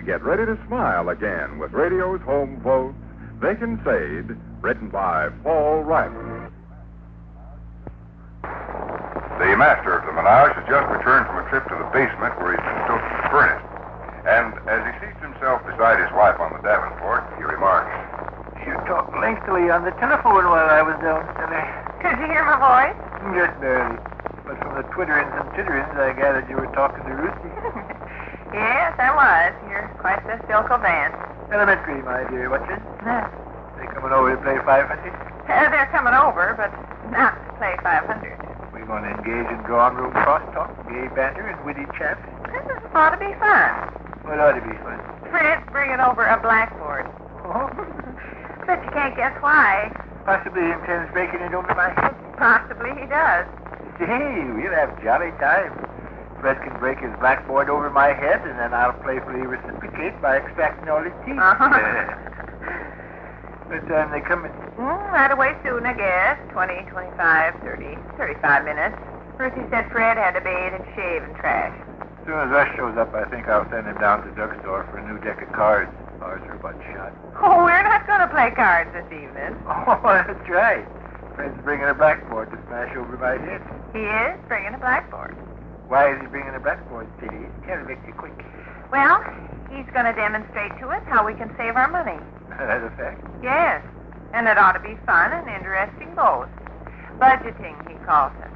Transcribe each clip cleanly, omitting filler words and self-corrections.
Get ready to smile again with radio's home quotes, Vic Sade, written by Paul Riley. The master of the menage has just returned from a trip to the basement where he's been stoking the furnace. And as he seats himself beside his wife on the Davenport, he remarks, You talked lengthily on the telephone while I was down today. Could you hear my voice? Just barely. But from the twitterings and titterings, I gathered you were talking to Ruthie. Yes, I was. You're quite the Silco band. Elementary, my dear. What's it? They coming over to play 500? They're coming over, but not to play 500. We're going to engage in drawing room crosstalk, gay banter, and witty chaff. This ought to be fun. What ought to be fun? Fred's bringing over a blackboard. Oh, But you can't guess why. possibly he intends breaking it over my head. Possibly he does. Hey, we'll have jolly time. Fred can break his blackboard over my head, and then I'll playfully reciprocate by extracting all his teeth. What time they coming? Right away soon, I guess. 20, 25, 30, 35 minutes. Ruthie said Fred had to bathe and shave and trash. As soon as Russ shows up, I think I'll send him down to the drugstore for a new deck of cards. Ours are about shot. Oh, we're not going to play cards this evening. Oh, that's right. Fred's bringing a blackboard to smash over my head. He is bringing a blackboard. Why is he bringing a blackboard, Diddy? Tell Victor quick. Well, he's going to demonstrate to us how we can save our money. That's a fact. Yes, and it ought to be fun and interesting both. Budgeting, he calls it.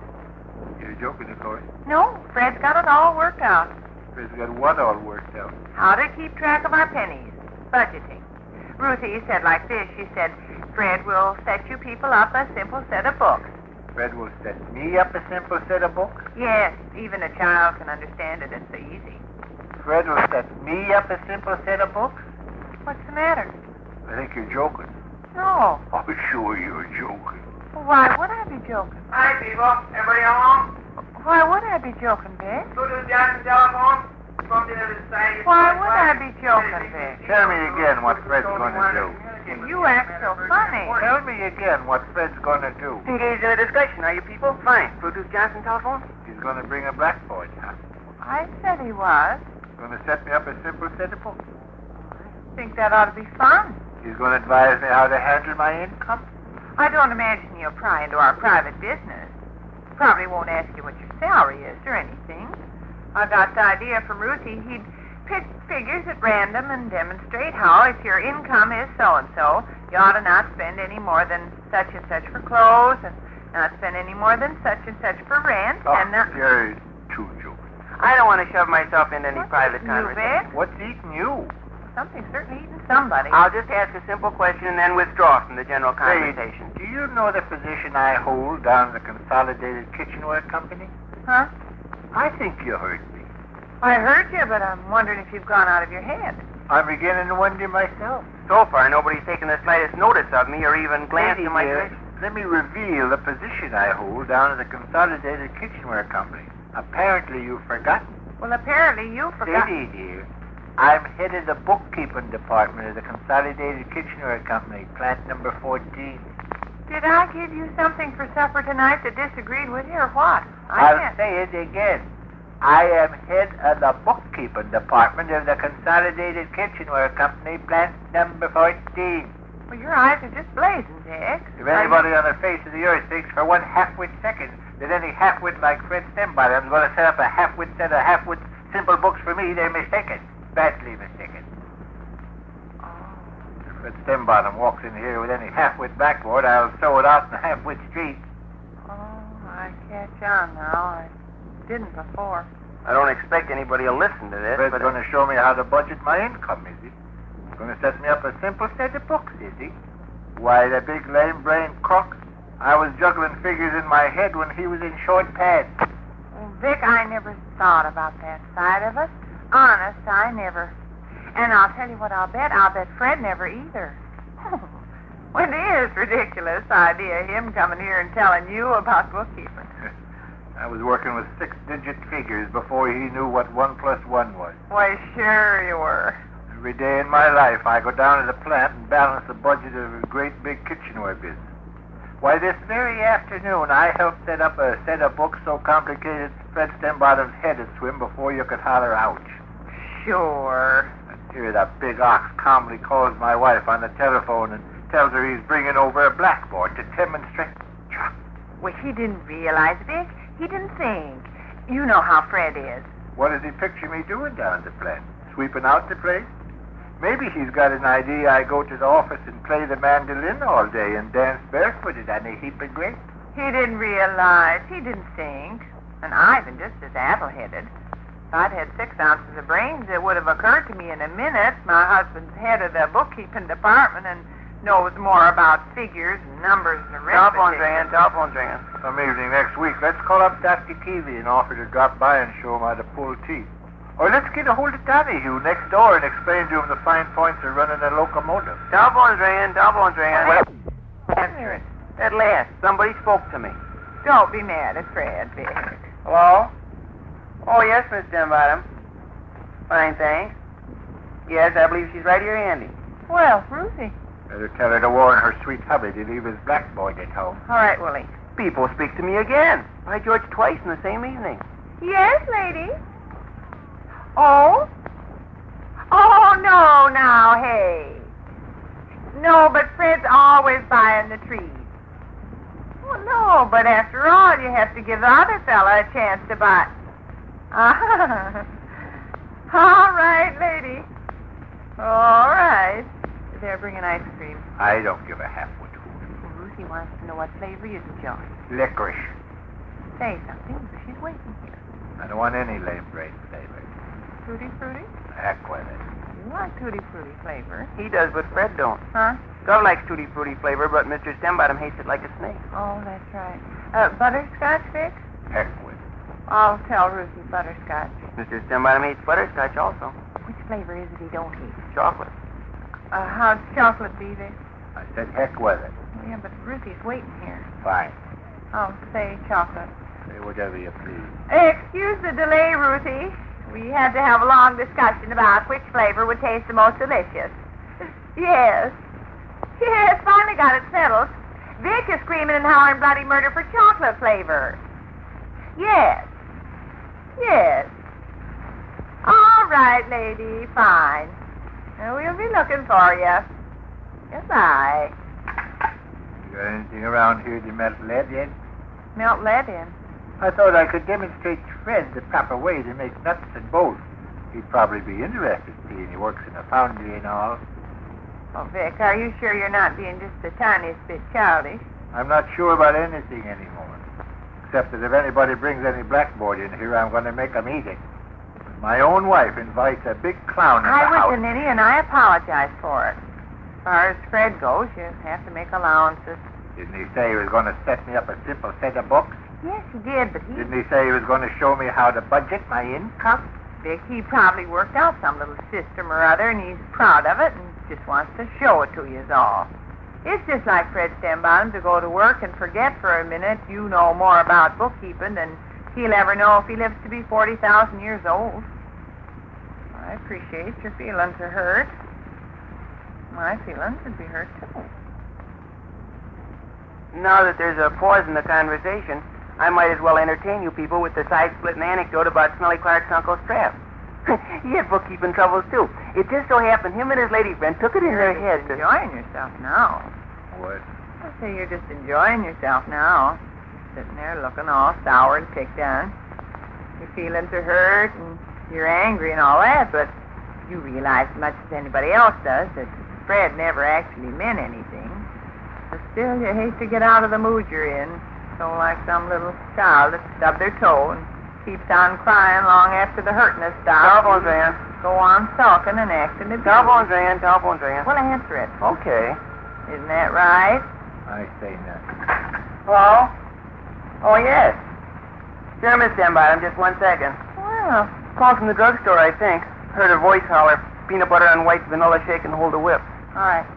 You're joking, of course. No, Fred's got it all worked out. Fred's got what all worked out? How to keep track of our pennies. Budgeting. Ruthie said like this. She said, Fred will set you people up a simple set of books. Fred will set me up a simple set of books? Yes, even a child can understand it. It's so easy. Fred will set me up a simple set of books? What's the matter? I think you're joking. No. Oh, sure you're joking. Why would I be joking? Hi, people. Everybody home? Why would I be joking, Vic? Go to the Johnson telephone. Phone to the other side. Why would I be joking, Vic? Tell me again what Fred's going to do. You act so funny. Tell me again what Fred's going to do. Engaged in a discussion, are you people? Fine. Produce Johnson telephone? He's going to bring a blackboard now. I said he was. He's going to set me up a simple set of books. I think that ought to be fun. He's going to advise me how to handle my income. I don't imagine he'll pry into our private business. Probably won't ask you what your salary is or anything. I got the idea from Ruthie he'd pick figures at random and demonstrate how, if your income is so-and-so, you ought to not spend any more than such and such for clothes and not spend any more than such and such for rent. And not... You're too joking. I don't want to shove myself into any What's private eating you, conversation. Vic? What's eating you? Something's certainly eating somebody. I'll just ask a simple question and then withdraw from the general Say, conversation. do you know the position I hold down at the Consolidated Kitchenware Company? Huh? I think you heard me. I heard you, but I'm wondering if you've gone out of your head. I'm beginning to wonder myself. So far, nobody's taken the slightest notice of me or even glanced Lady at my dear, dress. let me reveal the position I hold down at the Consolidated Kitchenware Company. Apparently you've forgotten. Well, apparently you forgot. Lady dear, I'm head of the bookkeeping department of the Consolidated Kitchenware Company, plant number 14. Did I give you something for supper tonight that disagreed with you or what? I'll can't. say it again. I am head of the bookkeeping department of the Consolidated Kitchenware Company, plant number 14. Well, your eyes are just blazing, Dick. If anybody on the face of the earth thinks for one half-wit second that any half-wit like Fred Stembottom is going to set up a half-wit set of half-wit simple books for me, they're mistaken. Badly mistaken. If Fred Stembottom walks in here with any half-wit backboard, I'll throw it out in the half-wit street. Oh, I catch on now. I didn't before. I don't expect anybody will listen to this, Fred's but... going to show me how to budget my income, is he? He's going to set me up a simple set of books, is he? Why, the big lame-brained crook. I was juggling figures in my head when he was in short pants. Well, Vic, I never thought about that side of it. Honest, I never. And I'll tell you what I'll bet. I'll bet Fred never either. Well, it is ridiculous idea, him coming here and telling you about bookkeeping. I was working with 6-digit figures before he knew what 1 plus 1 was. Why, sure you were. Every day in my life, I go down to the plant and balance the budget of a great big kitchenware business. Why, this very afternoon, I helped set up a set of books so complicated Fred Stembottom's head would swim before you could holler ouch. Sure. Here, that big ox calmly calls my wife on the telephone and tells her he's bringing over a blackboard to demonstrate. Well, he didn't realize, Vic. He didn't think. You know how Fred is. What does he picture me doing down at the plant? Sweeping out the place? Maybe he's got an idea I go to the office and play the mandolin all day and dance barefooted on a heap of grapes. He didn't realize. He didn't think. And Ivan just as addle-headed. If I'd had 6 ounces of brains, it would have occurred to me in a minute. My husband's head of the bookkeeping department and knows more about figures and numbers and arithmetic. Telephone's ringing. Some evening next week, let's call up Dr. Keeley and offer to drop by and show him how to pull teeth. Or let's get a hold of Donahue next door and explain to him the fine points of running a locomotive. Telephone's ringing. Answer it. At last, somebody spoke to me. Don't be mad at Fred, Vic. Hello? Oh, yes, Miss Denbottom. Fine, thanks. Yes, I believe she's right here handy. Well, Ruthie. Better tell her to warn her sweet hubby to leave his blackboard at home. All right, Willie. People speak to me again. By George, twice in the same evening. Yes, lady. Oh? Oh, no, now, hey. No, but Fred's always buying the trees. Well, no, but after all, you have to give the other fella a chance to buy. All right, lady. All right. They're bringing ice cream. I don't give a half what food. Ruthie wants to know what flavor you enjoy. Licorice. Say something. She's waiting here. I don't want any lame brain flavor. Tutti Frutti? Heck with it. You like Tutti Frutti flavor. He does, but Fred don't. Huh? Gov likes Tutti Frutti flavor, but Mr. Stembottom hates it like a snake. Oh, that's right. Butterscotch, Vic? Heck with it. I'll tell Ruthie butterscotch. Mr. Stembottom hates butterscotch also. Which flavor is it he don't hate? Chocolate. How'd chocolate be, Vic? I said heck with it. Yeah, but Ruthie's waiting here. Fine. Oh, say chocolate. Say whatever you please. Excuse the delay, Ruthie. We had to have a long discussion about which flavor would taste the most delicious. Yes. Yes, finally got it settled. Vic is screaming and howling bloody murder for chocolate flavor. Yes. Yes. All right, lady. Fine. We'll be looking for you. Goodbye. You got anything around here to melt lead in? Melt lead in. I thought I could demonstrate to Fred the proper way to make nuts and bolts. He'd probably be interested, seeing he works in a foundry and all. Oh, Vic, are you sure you're not being just the tiniest bit childish? I'm not sure about anything anymore. Except that if anybody brings any blackboard in here, I'm going to make 'em eat it. My own wife invites a big clown in the I was house. a ninny, and I apologize for it. As far as Fred goes, you have to make allowances. Didn't he say he was going to set me up a simple set of books? Yes, he did, but Didn't he say he was going to show me how to budget my income? Vic, he probably worked out some little system or other, and he's proud of it, and just wants to show it to you is all. It's just like Fred Stembottom to go to work and forget for a minute you know more about bookkeeping than he'll ever know if he lives to be 40,000 years old. I appreciate your feelings are hurt. My feelings would be hurt, too. Now that there's a pause in the conversation, I might as well entertain you people with the side-splitting anecdote about Smelly Clark's Uncle Strap. He had bookkeeping troubles, too. It just so happened him and his lady friend took it in their heads to... Enjoying yourself now. What? I say you're just enjoying yourself now. Sitting there looking all sour and picked on. Your feelings are hurt and you're angry and all that, but you realize as much as anybody else does that Fred never actually meant anything. But still, you hate to get out of the mood you're in. So like some little child that stubbed their toe and keeps on crying long after the hurting has stopped. Telephone's ringing. Go on sulking and acting abused. Telephone's ringing. Well, answer it. Okay. Isn't that right? I say nothing. Hello? Oh, yes. Sure, Miss Stembottom, just 1 second. Well, Call from the drugstore, I think. Heard her voice holler, peanut butter on white vanilla shake and hold a whip. all right.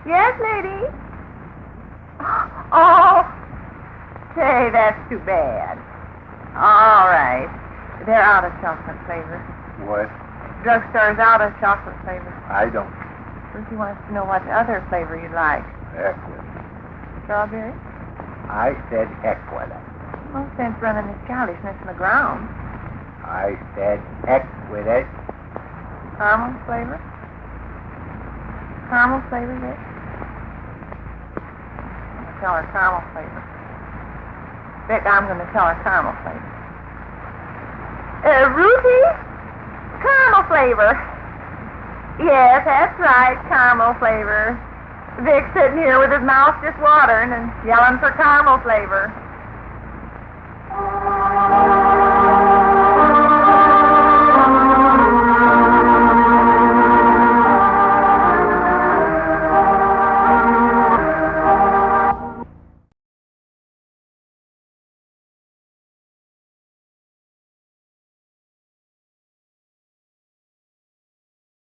Yes, lady? Oh, say, that's too bad. All right. They're out of chocolate flavor. What? Drugstore's out of chocolate flavor. I don't. Ruthie wants to know what other flavor you'd like. Heck with it. Strawberry? I said heck with it. No sense running this childishness in the ground. I said heck with it. Caramel flavor? Caramel flavor, Vic? I'm going to tell her caramel flavor. Vic, I'm going to tell her caramel flavor. Ruthie? Caramel flavor. Yes, that's right, caramel flavor. Vic's sitting here with his mouth just watering and yelling for caramel flavor.